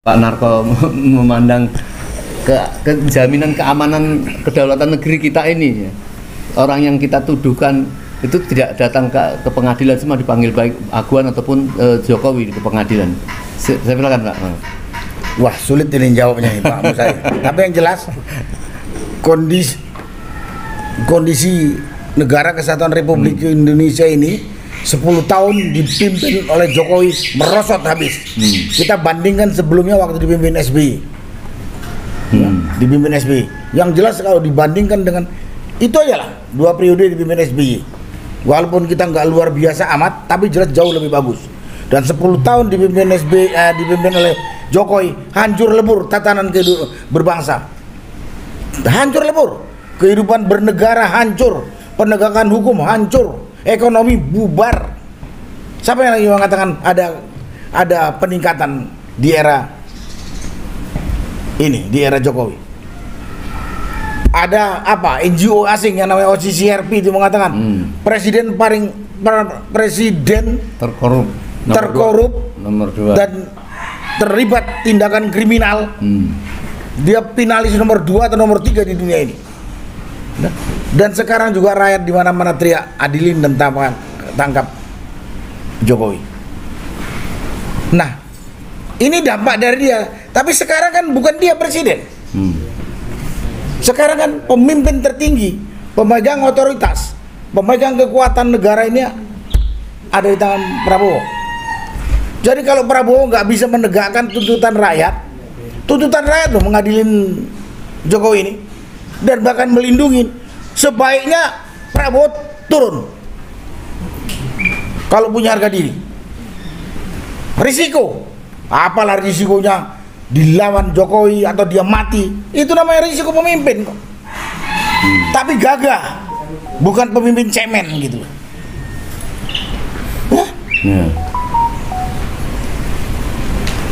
Pak Narko memandang ke jaminan keamanan kedaulatan negeri kita ini ya. Orang yang kita tuduhkan itu tidak datang ke pengadilan, semua dipanggil baik Aguan ataupun Jokowi ke pengadilan. Saya silakan Pak. Wah, sulit ini jawabnya nih Pak Musai. Tapi yang jelas kondisi negara kesatuan Republik Indonesia ini 10 tahun dipimpin oleh Jokowi merosot habis. Kita bandingkan sebelumnya waktu dipimpin SBY. Dipimpin SBY. Yang jelas kalau dibandingkan dengan itu aja lah, 2 periode dipimpin SBY. Walaupun kita nggak luar biasa amat, tapi jelas jauh lebih bagus. Dan 10 tahun dipimpin dipimpin oleh Jokowi, hancur lebur tatanan berbangsa. Hancur lebur. Kehidupan bernegara hancur, penegakan hukum hancur, ekonomi bubar. Siapa yang lagi mengatakan ada peningkatan di era ini, di era Jokowi? Ada apa? NGO asing yang namanya OCCRP itu mengatakan presiden terkorup nomor 2 dan terlibat tindakan kriminal. Dia finalis nomor 2 atau nomor 3 di dunia ini. Dan sekarang juga rakyat di mana-mana teriak adilin dan tangkap Jokowi. Nah, ini dampak dari dia. Tapi sekarang kan bukan dia presiden. Sekarang kan pemimpin tertinggi, pemegang otoritas, pemegang kekuatan negara ini ada di tangan Prabowo. Jadi kalau Prabowo nggak bisa menegakkan tuntutan rakyat loh mengadilin Jokowi ini dan bahkan melindungi, sebaiknya Prabowo turun kalau punya harga diri. Risiko, apalah risikonya dilawan Jokowi atau dia mati, itu namanya risiko pemimpin kok. Tapi gagah, bukan pemimpin cemen gitu.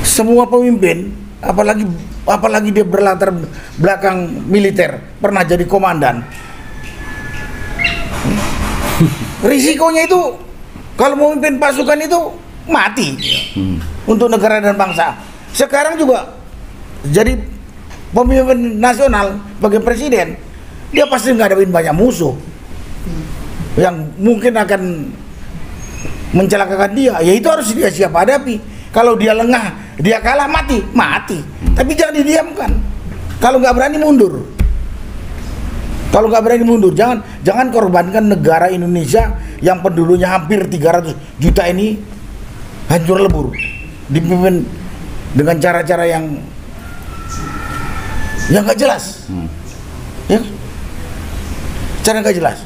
Semua pemimpin, apalagi dia berlatar belakang militer, pernah jadi komandan. Risikonya itu kalau memimpin pasukan itu mati untuk negara dan bangsa. Sekarang juga jadi pemimpin nasional sebagai presiden, dia pasti ngadepin banyak musuh yang mungkin akan mencelakakan dia. Ya itu harus dia siap hadapi. Kalau dia lengah, dia kalah, mati. Tapi jangan didiamkan. Kalau nggak berani mundur. Jangan korbankan negara Indonesia yang penduduknya hampir 300 juta ini hancur lebur, dipimpin dengan cara-cara yang nggak jelas. Ya, cara nggak jelas.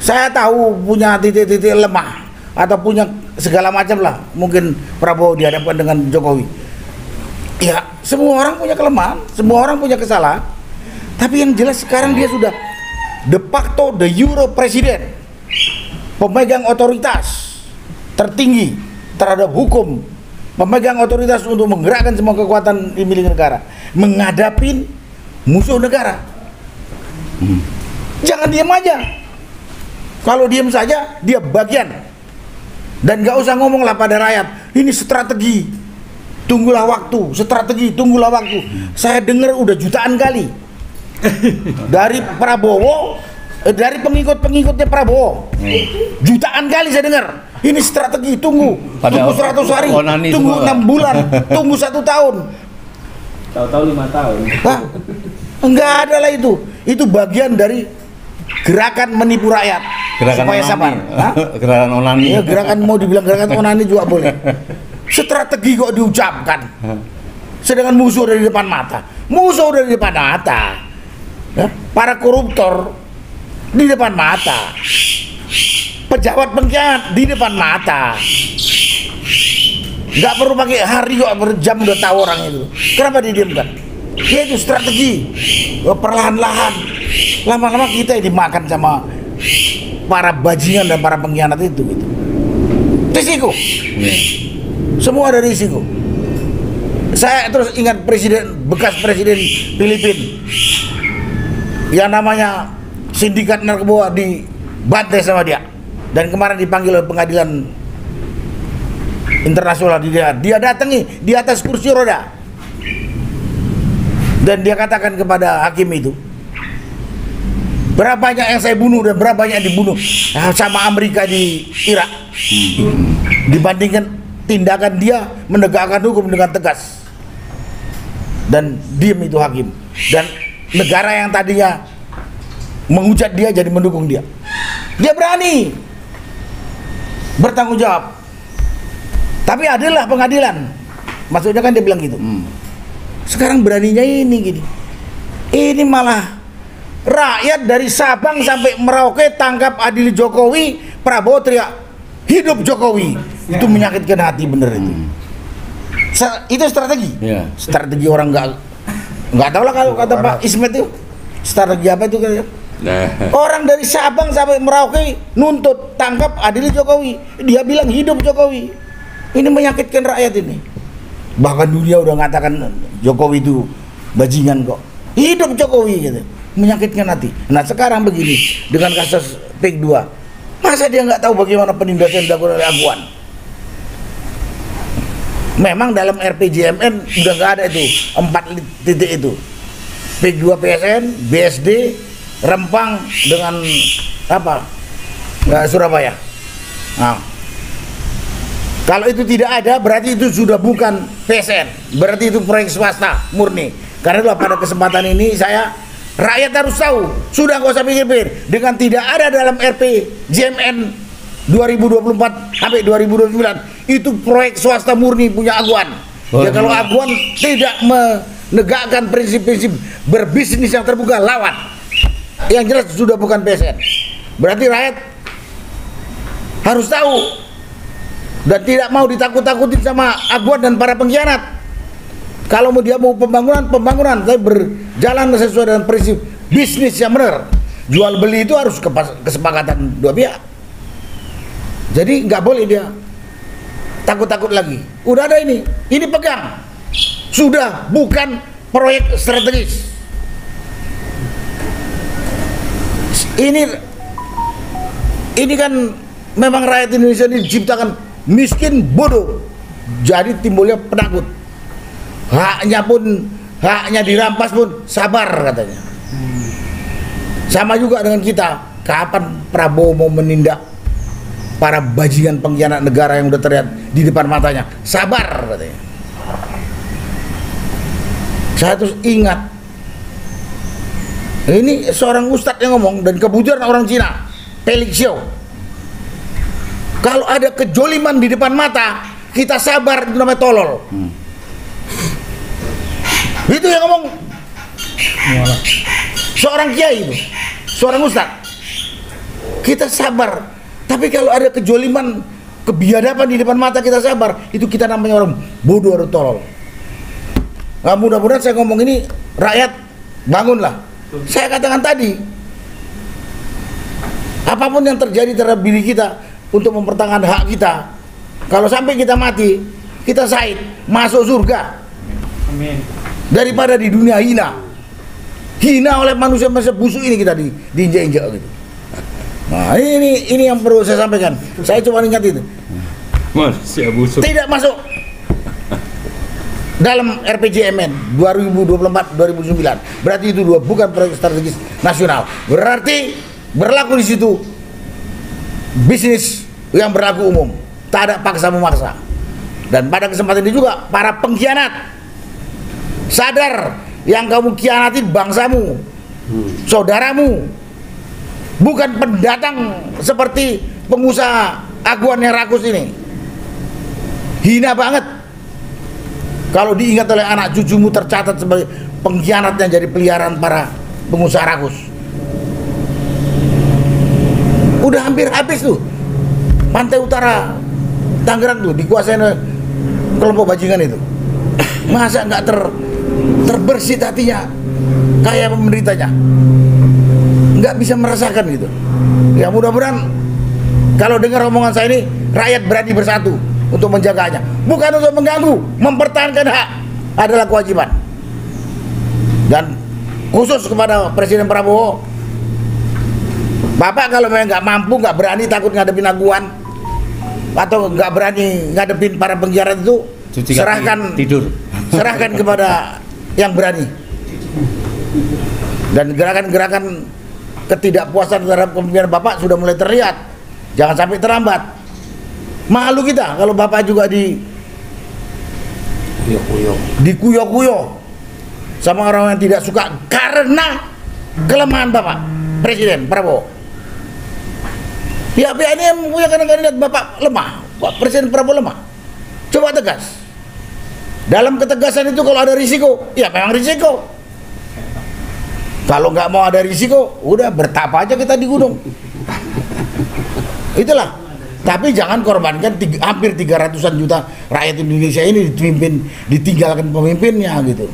Saya tahu punya titik-titik lemah atau punya segala macam lah, mungkin Prabowo dihadapkan dengan Jokowi. Ya, semua orang punya kelemahan, semua orang punya kesalahan. Tapi yang jelas sekarang dia sudah de facto de jure presiden, pemegang otoritas tertinggi terhadap hukum, pemegang otoritas untuk menggerakkan semua kekuatan dimiliki negara, menghadapi musuh negara. Jangan diam aja. Kalau diam saja dia bagian. Dan gak usah ngomong lah pada rakyat, ini strategi, tunggulah waktu, Saya dengar udah jutaan kali dari Prabowo, dari pengikutnya Prabowo, jutaan kali saya dengar, ini strategi, tunggu 100 hari, tunggu 6 bulan, tunggu 1 tahun, tahu-tahu 5 tahun. Enggak ada lah itu bagian dari gerakan menipu rakyat. Gerakan supaya onani. sabar. Gerakan onani. Ya, gerakan mau dibilang gerakan onani juga boleh. Strategi kok diucapkan. Sedangkan musuh dari depan mata. Ya, para koruptor di depan mata. Pejabat pengkhianat di depan mata. Nggak perlu pakai hari kok, berjam udah tahu orang itu. Kenapa didiamkan? Ya itu strategi. Perlahan-lahan. Lama-lama kita dimakan sama para bajingan dan para pengkhianat itu gitu. Risiko. Semua ada risiko. Saya terus ingat bekas presiden Filipina yang namanya sindikat narkoba dibantai sama dia, dan kemarin dipanggil oleh pengadilan internasional. Dia datangi di atas kursi roda Dan dia katakan kepada hakim itu, berapa banyak yang saya bunuh dan berapa banyak yang dibunuh sama Amerika di Irak, dibandingkan tindakan dia menegakkan hukum dengan tegas. Dan diam itu hakim. Dan negara yang tadinya menghujat dia jadi mendukung dia. Dia berani bertanggung jawab. Tapi adillah pengadilan. Maksudnya kan dia bilang gitu. Sekarang beraninya ini gini. Ini malah rakyat dari Sabang sampai Merauke tangkap adil Jokowi, Prabowo teriak hidup Jokowi. Itu menyakitkan hati bener itu. Itu strategi. Strategi orang nggak tahu lah kalau kata Pak Ismet itu strategi apa itu kan? Orang dari Sabang sampai Merauke nuntut tangkap adil Jokowi. Dia bilang hidup Jokowi. Ini menyakitkan rakyat ini. Bahkan dunia udah mengatakan Jokowi itu bajingan kok. Hidup Jokowi gitu. Menyakitkan hati. Nah sekarang begini dengan kasus PIK 2, masa dia nggak tahu bagaimana penindasan dilakukan oleh Aguan? Memang dalam RPJMN udah nggak ada itu 4 titik itu. PIK 2 PSN, BSD, Rempang dengan apa? Surabaya. Nah, kalau itu tidak ada berarti itu sudah bukan PSN, berarti itu proyek swasta murni. Karena itulah pada kesempatan ini rakyat harus tahu, sudah nggak usah pikir-pikir, dengan tidak ada dalam RPJMN 2024 sampai 2029 itu proyek swasta murni punya Aguan. Ya kalau Aguan tidak menegakkan prinsip-prinsip berbisnis yang terbuka, lawan. Yang jelas sudah bukan PSN. Berarti rakyat harus tahu dan tidak mau ditakut-takutin sama Aguan dan para pengkhianat. Kalau dia mau pembangunan, tapi berjalan sesuai dengan prinsip bisnis yang benar. Jual beli itu harus kesepakatan dua pihak. Jadi nggak boleh dia takut-takut lagi. Udah ada ini pegang. Sudah bukan proyek strategis. Ini kan memang rakyat Indonesia ini diciptakan miskin, bodoh. Jadi timbulnya penakut. Haknya dirampas pun sabar katanya. Sama juga dengan kita. Kapan Prabowo mau menindak para bajingan pengkhianat negara yang udah terlihat di depan matanya? Sabar katanya. Saya terus ingat, ini seorang ustadz yang ngomong dan kebetulan orang Cina, Felix Xiao. Kalau ada kejoliman di depan mata, kita sabar, itu namanya tolol. Itu yang ngomong seorang kiai itu, seorang ustadz. Kita sabar, tapi kalau ada kejoliman, kebiadaban di depan mata kita sabar, itu kita namanya orang bodoh atau tolol. Nah, mudah-mudahan saya ngomong ini rakyat bangunlah. Saya katakan tadi, apapun yang terjadi terhadap diri kita untuk mempertahankan hak kita, kalau sampai kita mati, kita syahid, masuk surga. Amin. Daripada di dunia hina oleh manusia-manusia busuk ini kita diinjak-injak gitu. Nah ini yang perlu saya sampaikan. Saya cuma ingat itu. Manusia busuk. Tidak masuk dalam RPJMN 2024-2009. Berarti itu bukan proyek strategis nasional. Berarti berlaku di situ bisnis yang berlaku umum. Tak ada paksa memaksa. Dan pada kesempatan ini juga para pengkhianat sadar yang kamu khianati bangsamu, saudaramu, bukan pendatang seperti pengusaha Aguan yang rakus ini. Hina banget kalau diingat oleh anak cucumu tercatat sebagai pengkhianat yang jadi peliharaan para pengusaha rakus. Udah hampir habis tuh pantai utara Tangerang tuh dikuasai kelompok bajingan itu. Masa nggak terbersit hatinya kayak pemerintahnya, nggak bisa merasakan gitu. Ya mudah-mudahan kalau dengar omongan saya ini rakyat berani bersatu untuk menjaganya, bukan untuk mengganggu. Mempertahankan hak adalah kewajiban. Dan khusus kepada Presiden Prabowo, Bapak kalau memang nggak mampu, nggak berani, takut ngadepin Aguan atau nggak berani ngadepin para pengkhianat itu, serahkan serahkan kepada yang berani. Dan gerakan-gerakan ketidakpuasan terhadap kepemimpinan Bapak sudah mulai terlihat. Jangan sampai terlambat. Malu kita kalau Bapak juga dikuyok-kuyok sama orang yang tidak suka karena kelemahan Bapak Presiden Prabowo. Pihak-pihak ini yang punya kandidat Bapak lemah, Pak Presiden Prabowo lemah. Coba tegas. Dalam ketegasan itu kalau ada risiko, ya memang risiko. Kalau nggak mau ada risiko, udah bertapa aja kita di gunung. Itulah. Tapi jangan korbankan hampir 300-an juta rakyat Indonesia ini ditinggalkan pemimpinnya gitu.